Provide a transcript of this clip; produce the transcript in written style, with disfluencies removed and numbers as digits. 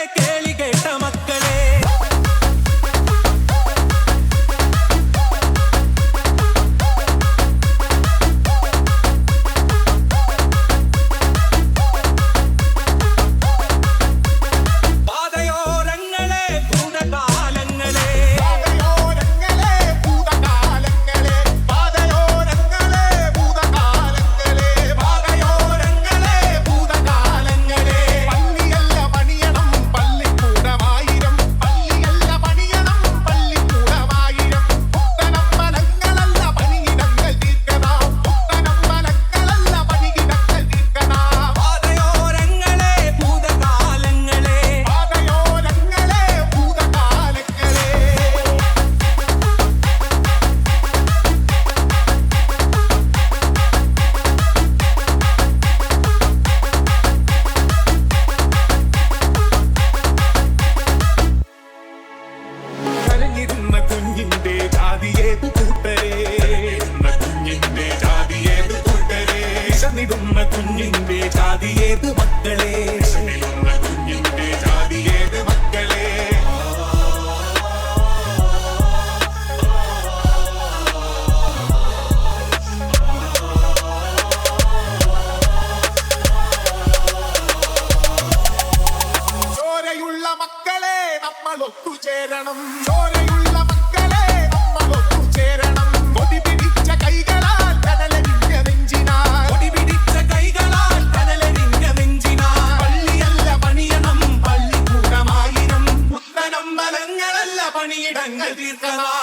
കേളി കേട്ട മക്കളെ കുഞ്ഞിന്റെ ജാതിയേത് കൂട്ടരേ കുഞ്ഞിന്റെ ജാതിയേത് കൂട്ടരേ വിശന്നിടുന്ന കുഞ്ഞിന്റെ ജാതിയേത് മക്കളെ കുഞ്ഞിന്റെ ജാതിയേത് മക്കളെ ചോരയുള്ള മക്കളെ നമ്മൾ ഒത്തുചേരണം ചോരയുള്ള മക്കളെ നമ്മൾ ഒത്തുചേരണം കൊടി പിടിച്ച കൈകളാൽ കടലരിഞ്ഞ നെഞ്ചിനാൽ കൊടി പിടിച്ച കൈകളാൽ കടലരിഞ്ഞ നെഞ്ചിനാൽ പള്ളിയല്ല പണിയണം പള്ളിക്കൂടമായിരം പുത്തനമ്പലങ്ങളല്ല പണിയിടങ്ങൾ തീർക്കണം